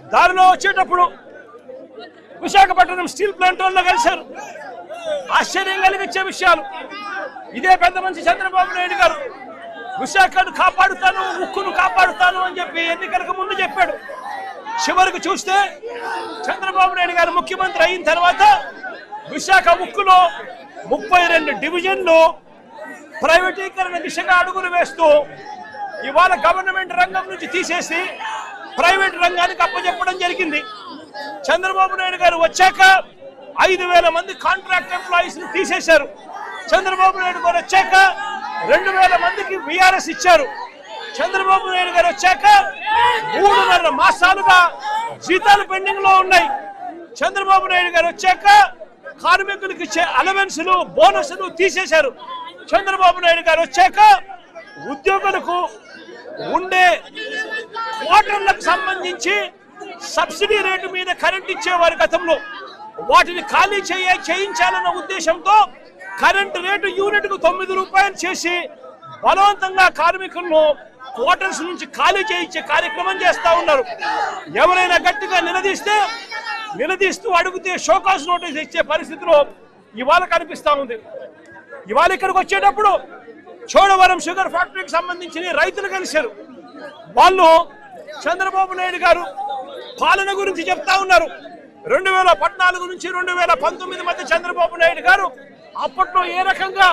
దారిలో వచ్చేటప్పుడు Visakhapatnam steel plant వాళ్ళు కలిశారు. ఆశ్చర్యం కలిగించే విషయాలు. ఇదే పెద్ద మనిషి చంద్రబాబు నాయుడు గారు విశాఖను కాపాడుతాను, ఉక్కును కాపాడుతాను అని చెప్పి ఎన్నికలకు ముందు చెప్పాడు. చివరికి చూస్తే చంద్రబాబు నాయుడు గారు ముఖ్యమంత్రి అయిన తర్వాత విశాఖ ఉక్కులో 32 డివిజన్లు ప్రైవేటీకరణ దిశగా అడుగులు వేస్తూ ఇవాళ గవర్నమెంట్ రంగం నుంచి తీసేసి ప్రైవేట్ రంగానికి అప్పచెప్పడం జరిగింది. చంద్రబాబు నాయుడు గారు వచ్చాక 5,000 మంది కాంట్రాక్ట్ ఎంప్లాయీస్ ని తీసేశారు. చంద్రబాబు నాయుడు గారు వచ్చాక 2,000 మందికి విఆర్ఎస్ ఇచ్చారు. చంద్రబాబు నాయుడు గారు వచ్చాక 3.5 మాసాలుగా జీతాలు పెండింగ్ లో ఉన్నాయి. చంద్రబాబు నాయుడు గారు వచ్చాక కార్మికులకు ఇచ్చే అలవెన్సులు, బోనస్లు తీసేశారు. చంద్రబాబు నాయుడు గారు వచ్చాక ఉద్యోగులకు ఉండే క్వార్టర్లకు సంబంధించి సబ్సిడీ రేటు మీద కరెంట్ ఇచ్చేవారు గతంలో. వాటిని ఖాళీ చేయించాలన్న ఉద్దేశంతో కరెంటు రేటు యూనిట్కు 9 రూపాయలు చేసి బలవంతంగా కార్మికులను క్వార్టర్స్ నుంచి ఖాళీ చేయించే కార్యక్రమం చేస్తా ఉన్నారు. ఎవరైనా గట్టిగా నిలదీస్తూ అడిగితే షోకాస్ నోటీస్ ఇచ్చే పరిస్థితిలో ఇవాళ కనిపిస్తా ఉంది. ఇవాళ ఇక్కడికి వచ్చేటప్పుడు చోడవరం షుగర్ ఫ్యాక్టరీకి సంబంధించిన రైతులు కలిశారు. వాళ్ళు చంద్రబాబు నాయుడు గారు పాలన గురించి చెప్తా ఉన్నారు. 2014 నుంచి 2019 మధ్య చంద్రబాబు నాయుడు గారు అప్పట్లో ఏ రకంగా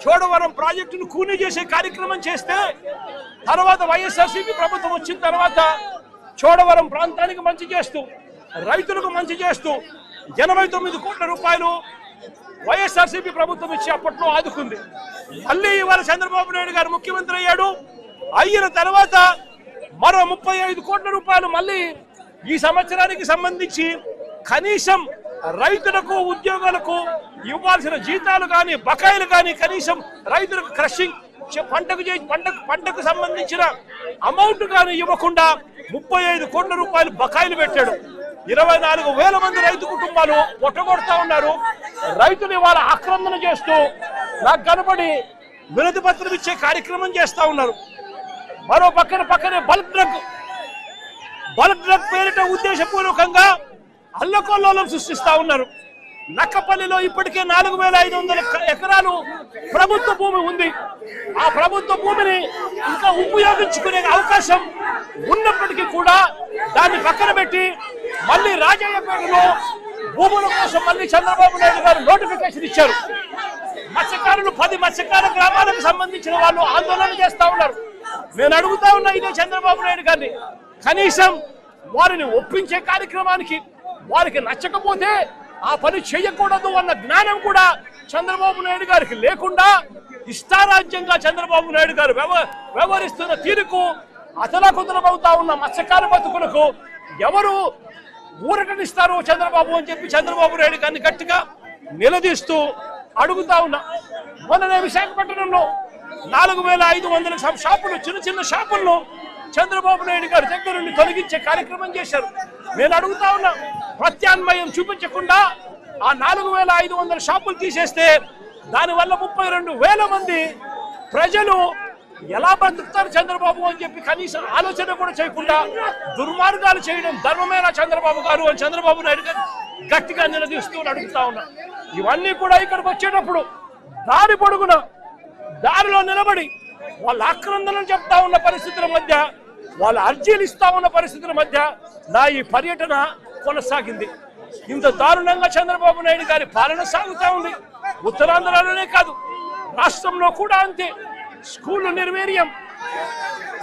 చోడవరం ప్రాజెక్టును కూనీ చేసే కార్యక్రమం చేస్తే, తర్వాత వైఎస్ఆర్సీపీ ప్రభుత్వం వచ్చిన తర్వాత చోడవరం ప్రాంతానికి మంచి చేస్తూ, రైతులకు మంచి చేస్తూ 89 కోట్ల రూపాయలు వైఎస్ఆర్సీపీ ప్రభుత్వం ఇచ్చి అప్పట్లో ఆదుకుంది. మళ్ళీ ఇవాళ చంద్రబాబు నాయుడు గారు ముఖ్యమంత్రి అయిన తర్వాత మరో 35 కోట్ల రూపాయలు మళ్ళీ ఈ సంవత్సరానికి సంబంధించి కనీసం రైతులకు, ఉద్యోగులకు ఇవ్వాల్సిన జీతాలు కానీ, బకాయిలు కానీ, కనీసం రైతులకు క్రషింగ్ పంటకు సంబంధించిన అమౌంట్ కానీ ఇవ్వకుండా 35 కోట్ల రూపాయలు బకాయిలు పెట్టాడు. 24,000 మంది రైతు కుటుంబాలు పొట్టగొడతా ఉన్నారు. రైతులు ఇవాళ ఆక్రమణ చేస్తూ నాకు కనబడి వినతి పత్రం ఇచ్చే కార్యక్రమం చేస్తా ఉన్నారు. మరో పక్కనే బల్క్ డ్రగ్ పేరిట ఉద్దేశపూర్వకంగా అల్లకొల్లోలం సృష్టిస్తా ఉన్నారు. నక్కపల్లిలో ఇప్పటికే 4,500 ఎకరాలు ప్రభుత్వ భూమి ఉంది. ఆ ప్రభుత్వ భూమిని ఇంకా ఉపయోగించుకునే అవకాశం ఉన్నప్పటికీ కూడా దాన్ని పక్కన పెట్టి మళ్ళీ రాజయ్యపేటలో భూముల కోసం మళ్ళీ చంద్రబాబు నాయుడు గారు నోటిఫికేషన్ ఇచ్చారు. మత్స్యకారులు 10 మత్స్యకార గ్రామాలకు సంబంధించిన వాళ్ళు ఆందోళన చేస్తా ఉన్నారు. నేను అడుగుతా ఉన్నా ఇదే చంద్రబాబు నాయుడు గారిని, కనీసం వారిని ఒప్పించే కార్యక్రమానికి వారికి నచ్చకపోతే ఆ పని చేయకూడదు అన్న జ్ఞానం కూడా చంద్రబాబు నాయుడు గారికి లేకుండా ఇష్టారాజ్యంగా చంద్రబాబు నాయుడు గారు వ్యవహరిస్తున్న తీరుకు అతలాకుతలమవుతా ఉన్న మత్స్యకార బతుకులకు ఎవరు ఊరటనిస్తారు చంద్రబాబు అని చెప్పి చంద్రబాబు నాయుడు గారిని గట్టిగా నిలదీస్తూ అడుగుతా ఉన్నా. మొన్ననే విశాఖపట్నంలో 4,500 షాపులు, చిన్న షాపులను చంద్రబాబు నాయుడు గారి దగ్గర నుండి తొలగించే కార్యక్రమం చేశారు. నేను అడుగుతా ఉన్నా, ప్రత్యామ్నాయం చూపించకుండా ఆ 4,500 షాపులు తీసేస్తే దానివల్ల 32,000 మంది ప్రజలు ఎలా బతుకుతారు చంద్రబాబు అని చెప్పి కనీసం ఆలోచన కూడా చేయకుండా దుర్మార్గాలు చేయడం ధర్మమేనా చంద్రబాబు గారు అని చంద్రబాబు నాయుడు గారు గట్టిగా నిలదీస్తూ అడుగుతా ఉన్నా. ఇవన్నీ కూడా ఇక్కడికి వచ్చేటప్పుడు దారి పొడుగున దారిలో నిలబడి వాళ్ళ ఆక్రందనలు చెప్తా ఉన్న పరిస్థితుల మధ్య, వాళ్ళ అర్జీలు ఇస్తా ఉన్న పరిస్థితుల మధ్య నా ఈ పర్యటన కొనసాగింది. ఇంత దారుణంగా చంద్రబాబు నాయుడు గారి పాలన సాగుతా ఉంది. ఉత్తరాంధ్రలోనే కాదు, రాష్ట్రంలో కూడా అంతే. స్కూళ్ళు నిర్వీర్యం,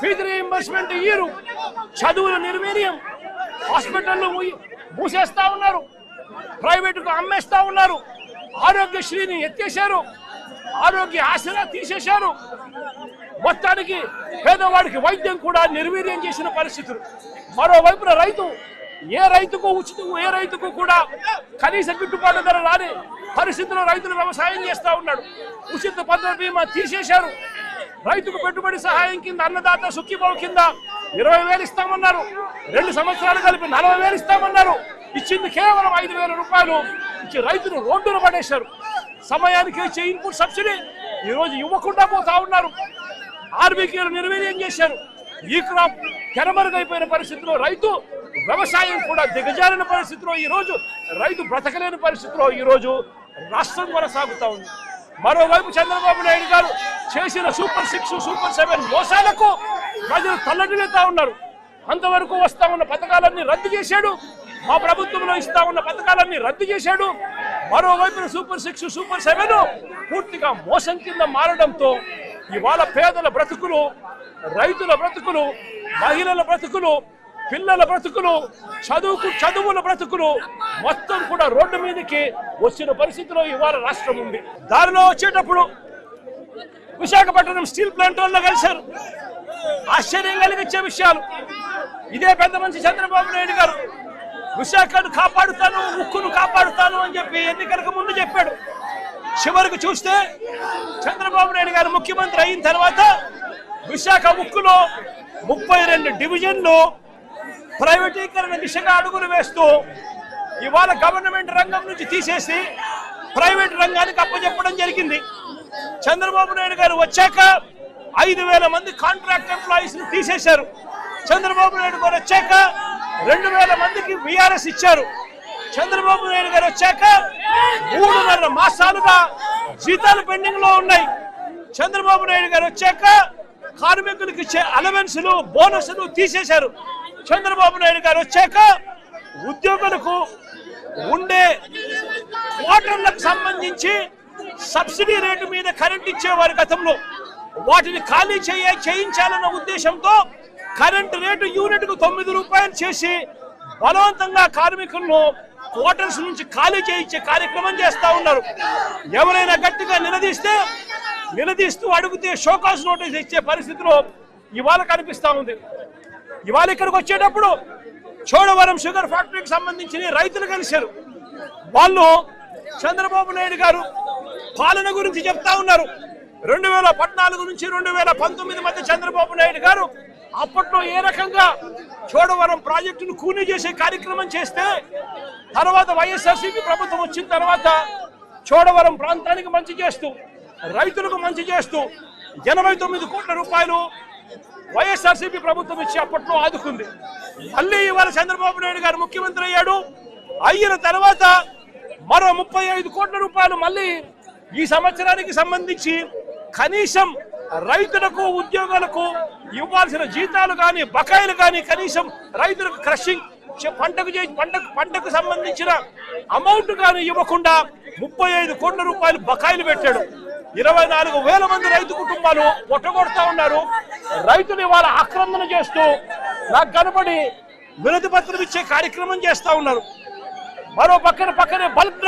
ఫీజు రీయింబర్స్మెంట్ ఇయ్యరు, చదువులు నిర్వీర్యం, హాస్పిటళ్ళు మూసేస్తా ఉన్నారు, ప్రైవేటుకు అమ్మేస్తా ఉన్నారు, ఆరోగ్యశ్రీని ఎత్తేశారు, ఆరోగ్య ఆసరా తీసేశారు. మొత్తానికి పేదవాడికి వైద్యం కూడా నిర్వీర్యం చేసిన పరిస్థితులు. మరోవైపున ఏ రైతుకు కూడా కనీస గిట్టుబాటు ధర రాని పరిస్థితుల్లో రైతులు వ్యవసాయం చేస్తా ఉన్నాడు. ఉచిత పంటల బీమా తీసేశారు. రైతుకు పెట్టుబడి సహాయం కింద అన్నదాత సుఖీభావ కింద 20,000 ఇస్తామన్నారు. 2 సంవత్సరాలు కలిపి 40,000 ఇస్తామన్నారు. ఇచ్చింది కేవలం 5,000 రూపాయలు ఇచ్చి రైతును రోడ్డున పడేశారు. సమయానికి ఇచ్చే ఇన్పుట్ సబ్సిడీ ఈరోజు ఇవ్వకుండా పోతా ఉన్నారు. ఆర్బీకేలు నిర్వీర్యం చేశారు. ఈ క్రాప్ తెరమరుగైపోయిన పరిస్థితిలో రైతు వ్యవసాయం కూడా దిగజారిన పరిస్థితిలో ఈరోజు రైతు బ్రతకలేని పరిస్థితిలో ఈరోజు రాష్ట్రం కొనసాగుతా ఉంది. మరోవైపు చంద్రబాబు నాయుడు గారు చేసిన సూపర్ 6, సూపర్ 7 మోసాలకు ప్రజలు తల్లడిల్లుతా ఉన్నారు. అంతవరకు వస్తా ఉన్న పథకాలన్నీ రద్దు చేశాడు. మా ప్రభుత్వంలో ఇస్తా ఉన్న పథకాలన్నీ రద్దు చేశాడు. మరోవైపు సూపర్ 6, సూపర్ 7 పూర్తిగా మోసం కింద మారడంతో ఇవాళ పేదల బ్రతుకులు, రైతుల బ్రతుకులు, మహిళల బ్రతుకులు, పిల్లల బ్రతుకులు, చదువుల బ్రతుకులు మొత్తం కూడా రోడ్డు మీదకి వచ్చిన పరిస్థితిలో ఇవాళ రాష్ట్రం ఉంది. దారిలో వచ్చేటప్పుడు విశాఖపట్నం స్టీల్ ప్లాంట్ వాళ్ళు కలిశారు. ఆశ్చర్యం కలిగించే విషయాలు. ఇదే పెద్ద మనిషి చంద్రబాబు నాయుడు గారు విశాఖను కాపాడుతాను, ఉక్కును కాపాడుతాను అని చెప్పి ఎన్నికలకు ముందు చెప్పాడు. చివరికి చూస్తే చంద్రబాబు నాయుడు గారు ముఖ్యమంత్రి అయిన తర్వాత విశాఖ ఉక్కులో 32 డివిజన్లు ప్రైవేటీకరణ దిశగా అడుగులు వేస్తూ ఇవాళ గవర్నమెంట్ రంగం నుంచి తీసేసి ప్రైవేట్ రంగానికి అప్పచెప్పడం జరిగింది. చంద్రబాబు నాయుడు గారు వచ్చాక 5,000 మంది కాంట్రాక్ట్ ఎంప్లాయీస్ ని తీసేశారు. చంద్రబాబు నాయుడు గారు వచ్చాక 2,000 మందికి విఆర్ఎస్ ఇచ్చారు. చంద్రబాబు నాయుడు గారు వచ్చాక 3.5 మాసాలుగా జీతాలు పెండింగ్ లో ఉన్నాయి. చంద్రబాబు నాయుడు గారు వచ్చాక కార్మికులకు ఇచ్చే అలవెన్సులు, బోనస్లు తీసేశారు. చంద్రబాబు నాయుడు గారు వచ్చాక ఉద్యోగులకు ఉండే క్వార్టర్లకు సంబంధించి సబ్సిడీ రేటు మీద కరెంట్ ఇచ్చేవారు గతంలో. వాటిని ఖాళీ చేయించాలన్న ఉద్దేశంతో కరెంటు రేటు యూనిట్కు 9 రూపాయలు చేసి బలవంతంగా కార్మికులను క్వార్టర్స్ నుంచి ఖాళీ చేయించే కార్యక్రమం చేస్తా ఉన్నారు. ఎవరైనా గట్టిగా నిలదీస్తూ అడిగితే షోకాస్ నోటీస్ ఇచ్చే పరిస్థితిలో ఇవాళ కనిపిస్తా ఉంది. ఇవాళ ఇక్కడికి వచ్చేటప్పుడు చోడవరం షుగర్ ఫ్యాక్టరీకి సంబంధించిన రైతులు కలిశారు. వాళ్ళు చంద్రబాబు నాయుడు గారు పాలన గురించి చెప్తా ఉన్నారు. 2014 నుంచి 2019 మధ్య చంద్రబాబు నాయుడు గారు అప్పట్లో ఏ రకంగా చోడవరం ప్రాజెక్టును కూనీ చేసే కార్యక్రమం చేస్తే, తర్వాత వైఎస్ఆర్సీపీ ప్రభుత్వం వచ్చిన తర్వాత చోడవరం ప్రాంతానికి మంచి చేస్తూ, రైతులకు మంచి చేస్తూ 89 కోట్ల రూపాయలు వైఎస్ఆర్సీపీ ప్రభుత్వం ఇచ్చి అప్పట్లో ఆదుకుంది. మళ్ళీ ఇవాళ చంద్రబాబు నాయుడు గారు ముఖ్యమంత్రి అయిన తర్వాత మరో 35 కోట్ల రూపాయలు మళ్ళీ ఈ సంవత్సరానికి సంబంధించి కనీసం రైతులకు, ఉద్యోగులకు ఇవ్వాల్సిన జీతాలు కానీ, బకాయిలు కానీ, కనీసం రైతులకు క్రషింగ్ పంటకు సంబంధించిన అమౌంట్ కానీ ఇవ్వకుండా 35 కోట్ల రూపాయలు బకాయిలు పెట్టాడు. 24,000 మంది రైతు కుటుంబాలు పొట్టగొడతా ఉన్నారు. రైతులు ఇవాళ ఆక్రమణ చేస్తూ నాకు కనబడి వినతి పత్రం ఇచ్చే కార్యక్రమం చేస్తా ఉన్నారు. మరో పక్కనే బల్క్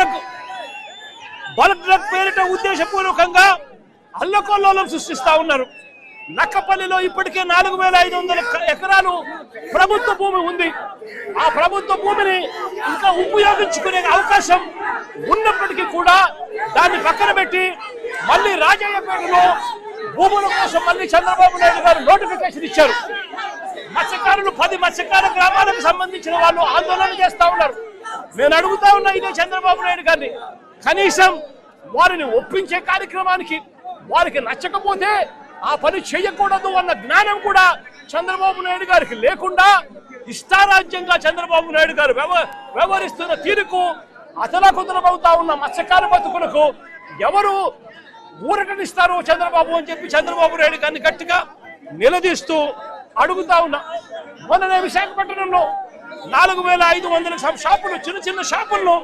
డ్రగ్ పేరిట ఉద్దేశపూర్వకంగా అల్లకొల్లోలం సృష్టిస్తా ఉన్నారు. నక్కపల్లిలో ఇప్పటికే 4,500 ఎకరాలు ప్రభుత్వ భూమి ఉంది. ఆ ప్రభుత్వ భూమిని ఇంకా ఉపయోగించుకునే అవకాశం ఉన్నప్పటికీ కూడా దాన్ని పక్కన పెట్టి మళ్ళీ రాజయ్యపేటలో భూముల కోసం మళ్ళీ చంద్రబాబు నాయుడు గారు నోటిఫికేషన్ ఇచ్చారు. మత్స్యకారులు 10 మత్స్యకార గ్రామాలకు సంబంధించిన వాళ్ళు ఆందోళన చేస్తా ఉన్నారు. నేను అడుగుతా ఉన్నా ఇదే చంద్రబాబు నాయుడు గారిని, కనీసం వారిని ఒప్పించే కార్యక్రమానికి వారికి నచ్చకపోతే ఆ పని చేయకూడదు అన్న జ్ఞానం కూడా చంద్రబాబు నాయుడు గారికి లేకుండా ఇష్టారాజ్యంగా చంద్రబాబు నాయుడు గారు వ్యవహరిస్తున్న తీరుకు అతలాకుతలమవుతా ఉన్న మత్స్యకార బతుకులకు ఎవరు ఊరటనిస్తారు చంద్రబాబు అని చెప్పి చంద్రబాబు నాయుడు గారిని గట్టిగా నిలదీస్తూ అడుగుతా ఉన్నా. మొన్ననే విశాఖపట్నంలో 4,500 షాపులు, చిన్న షాపులను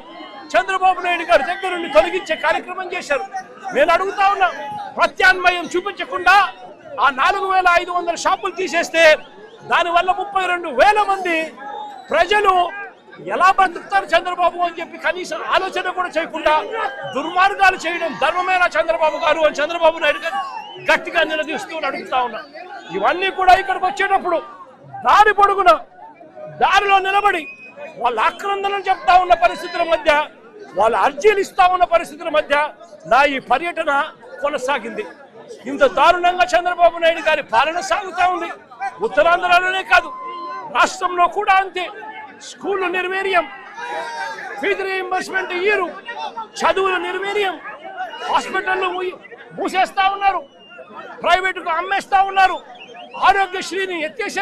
చంద్రబాబు నాయుడు గారి దగ్గర నుండి తొలగించే కార్యక్రమం చేశారు. నేను అడుగుతా ఉన్నా, ప్రత్యామ్నాయం చూపించకుండా ఆ 4,500 షాపులు తీసేస్తే దానివల్ల 32,000 మంది ప్రజలు ఎలా బతుకుతారు చంద్రబాబు అని చెప్పి కనీసం ఆలోచన కూడా చేయకుండా దుర్మార్గాలు చేయడం ధర్మమేనా చంద్రబాబు గారు అని చంద్రబాబు నాయుడు గారు గట్టిగా నిలదీస్తూ అడుగుతా ఉన్నా. ఇవన్నీ కూడా ఇక్కడికి వచ్చేటప్పుడు దారి పొడుగున దారిలో నిలబడి వాళ్ళ ఆక్రందనలు చెప్తా ఉన్న పరిస్థితుల మధ్య, వాళ్ళ అర్జీలు ఇస్తా ఉన్న పరిస్థితుల మధ్య నా ఈ పర్యటన కొనసాగింది. ఇంత దారుణంగా చంద్రబాబు నాయుడు గారి పాలన సాగుతా ఉంది. ఉత్తరాంధ్రలోనే కాదు, రాష్ట్రంలో కూడా అంతే. స్కూళ్ళు నిర్వీర్యం, ఫీజు రీయింబర్స్మెంట్ ఇయ్యరు, చదువులు నిర్వీర్యం, హాస్పిటళ్ళు మూసేస్తా ఉన్నారు, ప్రైవేటుకు అమ్మేస్తా ఉన్నారు, ఆరోగ్యశ్రీని ఎత్తేసారు.